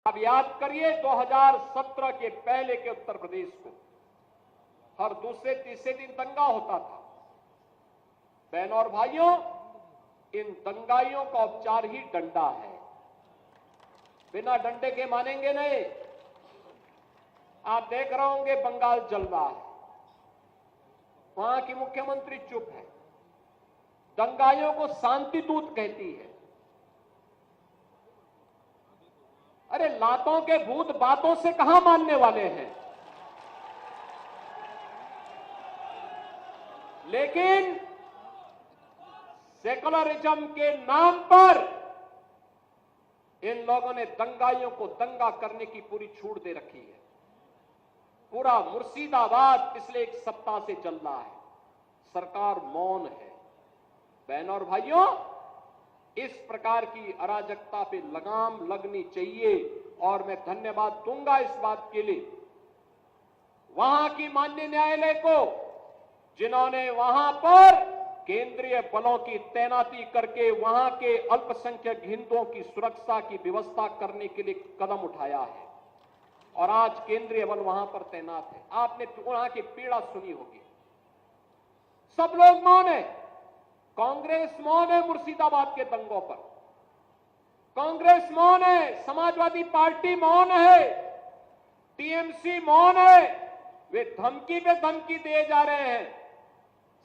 अब याद करिए 2017 के पहले के उत्तर प्रदेश को हर दूसरे तीसरे दिन दंगा होता था। बहनों और भाइयों, इन दंगाइयों का उपचार ही डंडा है। बिना डंडे के मानेंगे नहीं। आप देख रहे होंगे बंगाल जल रहा है, वहां की मुख्यमंत्री चुप है, दंगाइयों को शांति दूत कहती है। अरे लातों के भूत बातों से कहां मानने वाले हैं। लेकिन सेकुलरिज्म के नाम पर इन लोगों ने दंगाइयों को दंगा करने की पूरी छूट दे रखी है। पूरा मुर्शिदाबाद पिछले एक सप्ताह से चल रहा है, सरकार मौन है। बहनों और भाइयों, इस प्रकार की अराजकता पे लगाम लगनी चाहिए और मैं धन्यवाद दूंगा इस बात के लिए वहां की माननीय न्यायालय को, जिन्होंने वहां पर केंद्रीय बलों की तैनाती करके वहां के अल्पसंख्यक हिंदुओं की सुरक्षा की व्यवस्था करने के लिए कदम उठाया है और आज केंद्रीय बल वहां पर तैनात है। आपने वहां की पीड़ा सुनी होगी। सब लोग मौन है। कांग्रेस मौन है मुर्शिदाबाद के दंगों पर, कांग्रेस मौन है, समाजवादी पार्टी मौन है, टीएमसी मौन है। वे धमकी पे धमकी दिए जा रहे हैं,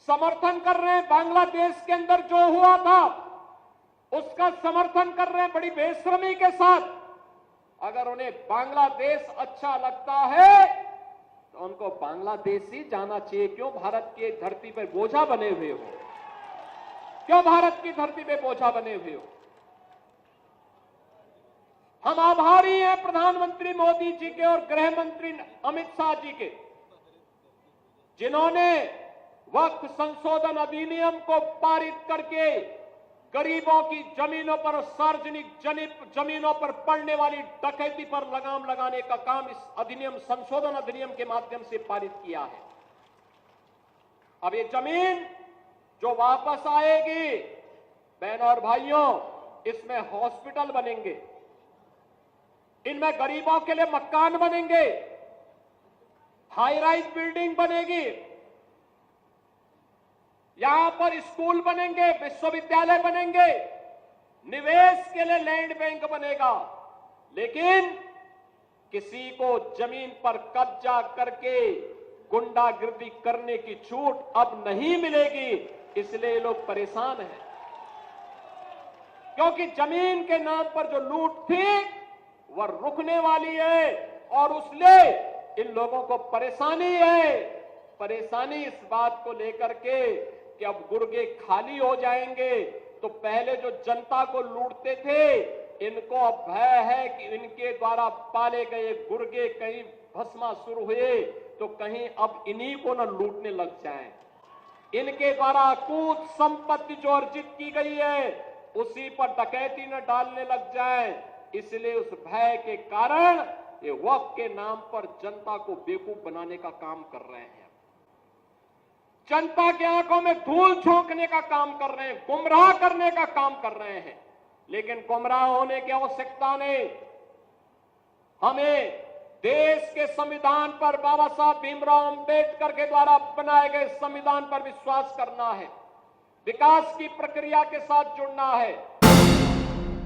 समर्थन कर रहे हैं। बांग्लादेश के अंदर जो हुआ था उसका समर्थन कर रहे हैं बड़ी बेशर्मी के साथ। अगर उन्हें बांग्लादेश अच्छा लगता है तो उनको बांग्लादेश ही जाना चाहिए। क्यों भारत की धरती पर बोझा बने हुए हो? क्यों भारत की धरती पे बोझा बने हुए हो? हम आभारी हैं प्रधानमंत्री मोदी जी के और गृह मंत्री अमित शाह जी के, जिन्होंने वक्फ संशोधन अधिनियम को पारित करके गरीबों की जमीनों पर, सार्वजनिक जमीनों पर पड़ने वाली डकैती पर लगाम लगाने का काम इस अधिनियम, संशोधन अधिनियम के माध्यम से पारित किया है। अब ये जमीन जो वापस आएगी, बहनों और भाइयों, इसमें हॉस्पिटल बनेंगे, इनमें गरीबों के लिए मकान बनेंगे, हाई राइज बिल्डिंग बनेगी, यहां पर स्कूल बनेंगे, विश्वविद्यालय बनेंगे, निवेश के लिए लैंड बैंक बनेगा। लेकिन किसी को जमीन पर कब्जा करके गुंडागिर्दी करने की छूट अब नहीं मिलेगी। इसलिए लोग परेशान हैं, क्योंकि जमीन के नाम पर जो लूट थी वह रुकने वाली है और उसलिए इन लोगों को परेशानी है। परेशानी इस बात को लेकर के कि अब गुर्गे खाली हो जाएंगे। तो पहले जो जनता को लूटते थे, इनको अब भय है कि इनके द्वारा पाले गए गुर्गे कहीं भस्मासुर हुए तो कहीं अब इन्हीं को न लूटने लग जाएं। इनके द्वारा अकूत संपत्ति जो अर्जित की गई है उसी पर डकैती न डालने लग जाए। इसलिए उस भय के कारण ये वक्फ के नाम पर जनता को बेवकूफ बनाने का काम कर रहे हैं, जनता की आंखों में धूल झोंकने का काम कर रहे हैं, गुमराह करने का काम कर रहे हैं। लेकिन गुमराह होने की आवश्यकता नहीं। हमें देश के संविधान पर, बाबा साहब भीमराव अंबेडकर के द्वारा बनाए गए संविधान पर विश्वास करना है, विकास की प्रक्रिया के साथ जुड़ना है।